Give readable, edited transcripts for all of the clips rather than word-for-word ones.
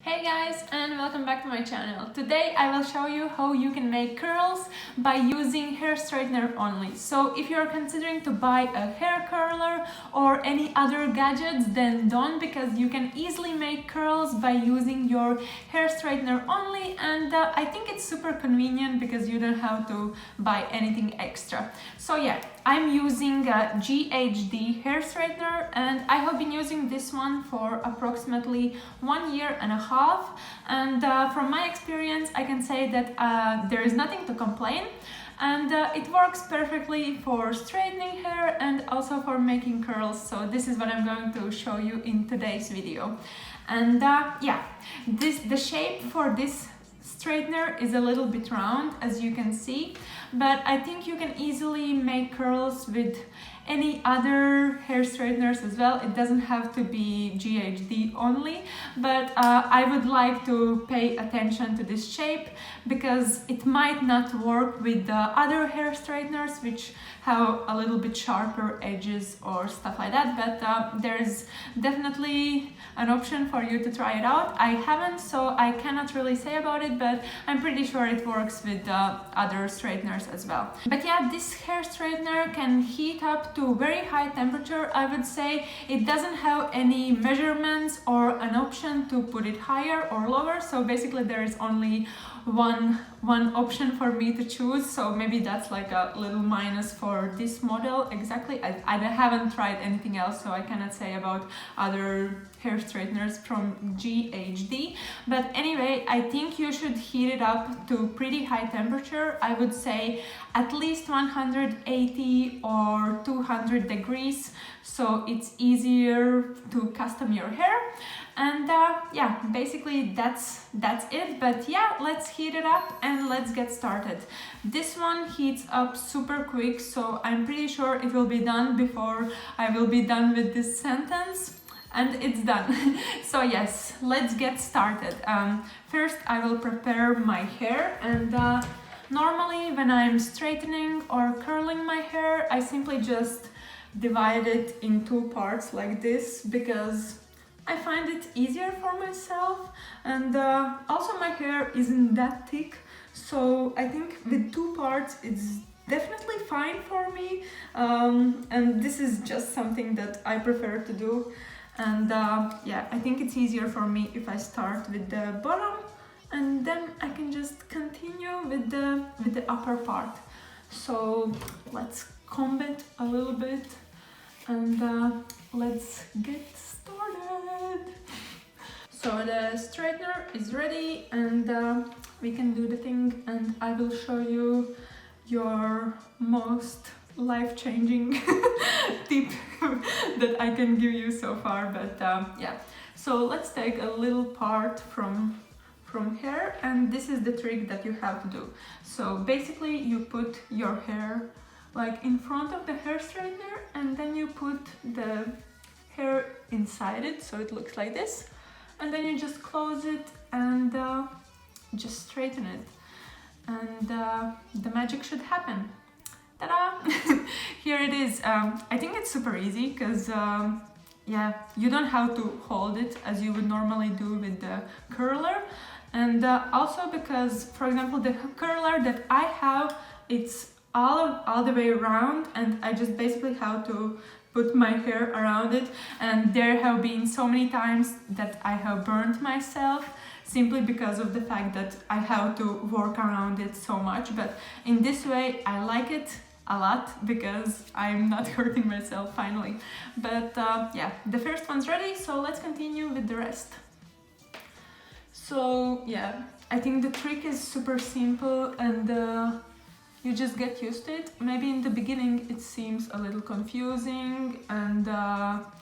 Hey guys, and welcome back to my channel. Today I will show you how you can make curls by using hair straightener only. So if you're considering to buy a hair curler or any other gadgets, then don't, because you can easily make curls by using your hair straightener only, and I think it's super convenient because you don't have to buy anything extra. So yeah, I'm using a GHD hair straightener, and I have been using this one for approximately 1 year and a half. And from my experience, I can say that there is nothing to complain, and it works perfectly for straightening hair and also for making curls. So this is what I'm going to show you in today's video. And yeah, the shape for this straightener is a little bit round, as you can see, but I think you can easily make curls with any other hair straighteners as well. It doesn't have to be GHD only, but I would like to pay attention to this shape because it might not work with the other hair straighteners which have a little bit sharper edges or stuff like that, but there's definitely an option for you to try it out. I haven't, so I cannot really say about it, but I'm pretty sure it works with other straighteners as well. But yeah, this hair straightener can heat up to very high temperature. I would say it doesn't have any measurements or an option to put it higher or lower, so basically there is only one option for me to choose, so maybe that's like a little minus for this model exactly. I haven't tried anything else, so I cannot say about other hair straighteners from GHD, but anyway, I think you should heat it up to pretty high temperature. I would say at least 180 or 200 degrees, so it's easier to custom your hair. And yeah, basically that's it. But yeah, let's heat it up and let's get started. This one heats up super quick, so I'm pretty sure it will be done before I will be done with this sentence. And it's done. So yes, let's get started. First I will prepare my hair, and normally when I'm straightening or curling my hair, I simply just divide it in two parts like this because I find it easier for myself, and also my hair isn't that thick, so I think with two parts it's definitely fine for me, and this is just something that I prefer to do. And yeah, I think it's easier for me if I start with the bottom and then I can just continue with the upper part. So let's comb it a little bit and let's get started. So the straightener is ready, and we can do the thing, and I will show you your most life-changing tip that I can give you so far. But yeah, so let's take a little part from hair, and this is the trick that you have to do. So basically you put your hair like in front of the hair straightener, and then you put the hair inside it so it looks like this, and then you just close it and just straighten it, and the magic should happen. Ta-da! Here it is. I think it's super easy because yeah, you don't have to hold it as you would normally do with the curler, and also because, for example, the curler that I have, it's all the way around, and I just basically have to put my hair around it, and there have been so many times that I have burnt myself simply because of the fact that I have to work around it so much. But in this way I like it a lot because I'm not hurting myself finally. But yeah, the first one's ready, so let's continue with the rest. So yeah, I think the trick is super simple, and you just get used to it. Maybe in the beginning it seems a little confusing, and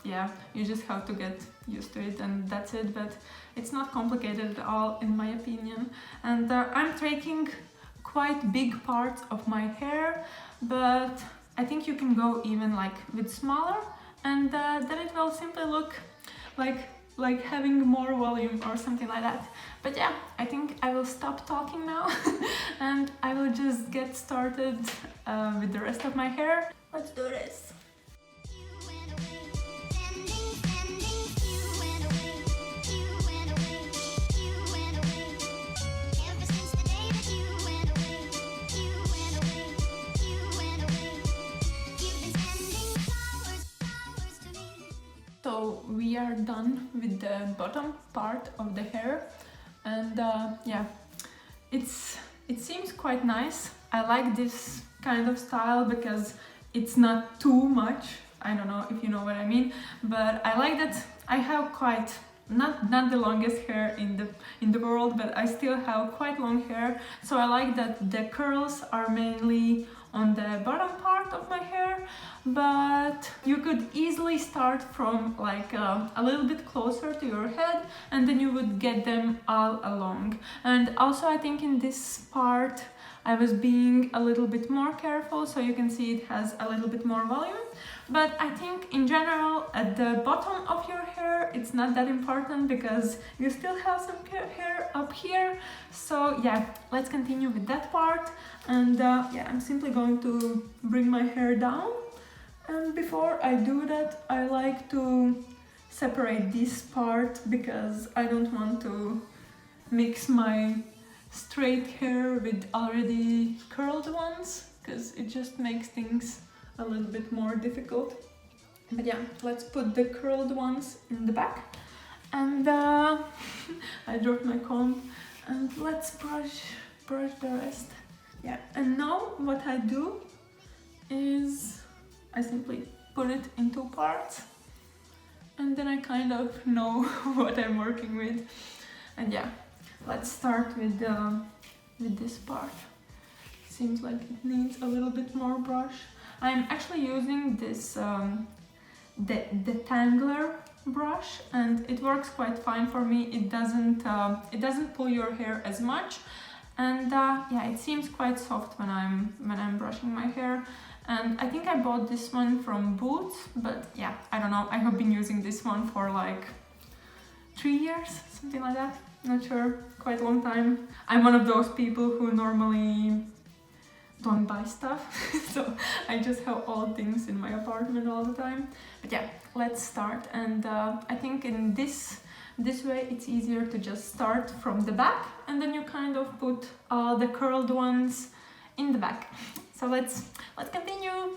yeah, you just have to get used to it, and that's it. But it's not complicated at all, in my opinion. And I'm taking quite big parts of my hair, but I think you can go even like with smaller, and then it will simply look like having more volume or something like that. But yeah, I think I will stop talking now and I will just get started with the rest of my hair. Let's do this. we are done with the bottom part of the hair, and yeah, it seems quite nice. I like this kind of style because it's not too much. I don't know if you know what I mean, but I like that I have quite not the longest hair in the world, but I still have quite long hair. So I like that the curls are mainly on the bottom part of my hair, but you could easily start from like a little bit closer to your head, and then you would get them all along. And also I think in this part I was being a little bit more careful, so you can see it has a little bit more volume. But I think in general at the bottom of your hair it's not that important because you still have some hair up here. So yeah, let's continue with that part. And yeah, I'm simply going to bring my hair down. And before I do that, I like to separate this part because I don't want to mix my straight hair with already curled ones, because it just makes things a little bit more difficult. But yeah, let's put the curled ones in the back. And I dropped my comb, and let's brush the rest. Yeah, and now what I do is I simply put it in two parts, and then I kind of know what I'm working with. And yeah, let's start with this part. Seems like it needs a little bit more brush. I'm actually using this the Tangler brush, and it works quite fine for me. It doesn't pull your hair as much, and yeah, it seems quite soft when I'm brushing my hair. And I think I bought this one from Boots, but yeah, I don't know. I have been using this one for like 3 years, something like that. Not sure, quite a long time. I'm one of those people who normally don't buy stuff, so I just have old things in my apartment all the time. But yeah, let's start. And I think in this way it's easier to just start from the back, and then you kind of put the curled ones in the back. So let's continue.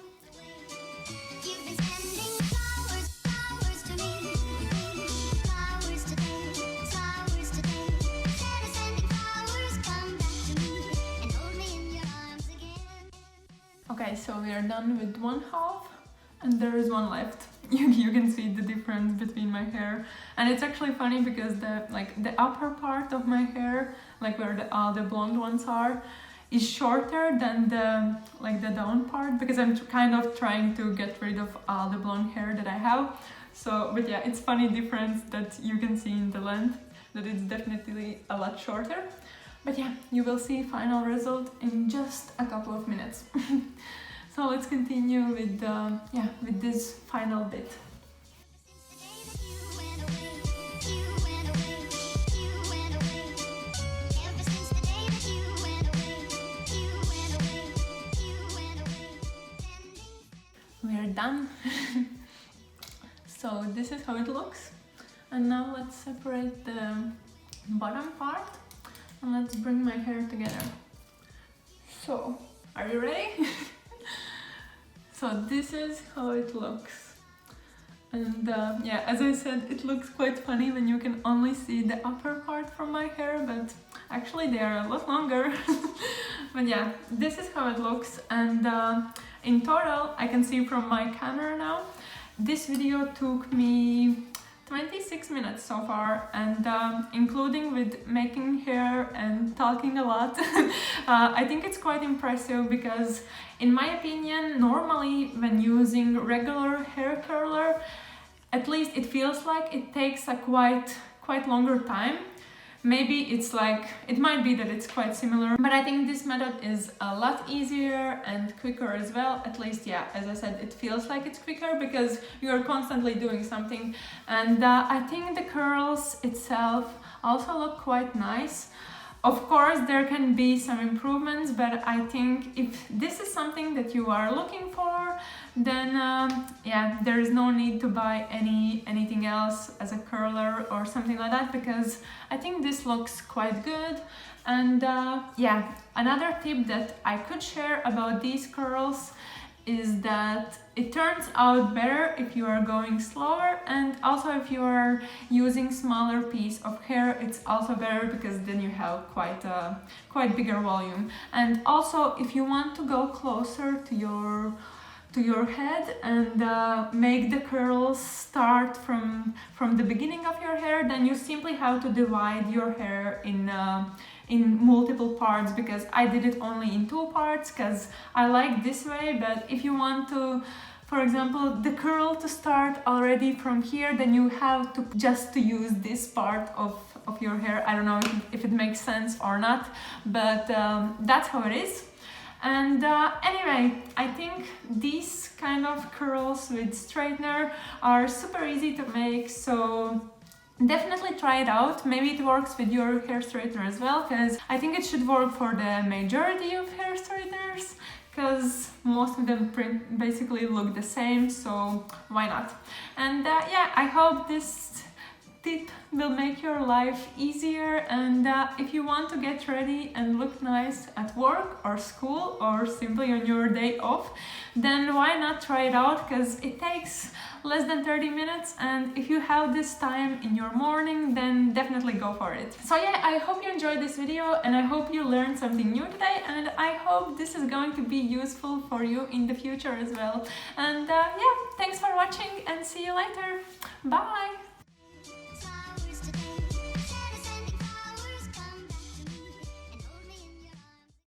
Okay, so we are done with one half, and there is one left. You can see the difference between my hair, and it's actually funny because the upper part of my hair, like where the blonde ones are, is shorter than the down part, because I'm kind of trying to get rid of all the blonde hair that I have. So, but yeah, it's funny difference that you can see in the length, that it's definitely a lot shorter. But yeah, you will see final result in just a couple of minutes. So let's continue with with this final bit. We are done. So this is how it looks. And now let's separate the bottom part. And let's bring my hair together. So, are you ready? So this is how it looks. And yeah, as I said, it looks quite funny when you can only see the upper part from my hair, but actually they are a lot longer. But yeah, this is how it looks. And in total, I can see from my camera now, this video took me 26 minutes so far, and including with making hair and talking a lot. I think it's quite impressive because, in my opinion, normally when using regular hair curler, at least it feels like it takes a quite longer time. Maybe it's like, it might be that it's quite similar, but I think this method is a lot easier and quicker as well. At least, yeah, as I said, it feels like it's quicker because you're constantly doing something. And I think the curls itself also look quite nice. Of course, there can be some improvements, but I think if this is something that you are looking for, then yeah, there is no need to buy anything else as a curler or something like that, because I think this looks quite good. And yeah, another tip that I could share about these curls is that it turns out better if you are going slower, and also if you are using smaller piece of hair, it's also better because then you have quite bigger volume. And also if you want to go closer to your head and make the curls start from the beginning of your hair, then you simply have to divide your hair in multiple parts, because I did it only in 2 parts because I like this way. But if you want to, for example, the curl to start already from here, then you have to just to use this part of your hair. I don't know if it makes sense or not, but that's how it is. And anyway, I think these kind of curls with straightener are super easy to make, so definitely try it out. Maybe it works with your hair straightener as well, because I think it should work for the majority of hair straighteners, because most of them basically look the same, so why not? And yeah, I hope this tip will make your life easier, and if you want to get ready and look nice at work or school or simply on your day off, then why not try it out, because it takes less than 30 minutes, and if you have this time in your morning, then definitely go for it. So yeah, I hope you enjoyed this video, and I hope you learned something new today, and I hope this is going to be useful for you in the future as well. And yeah, thanks for watching, and see you later. Bye!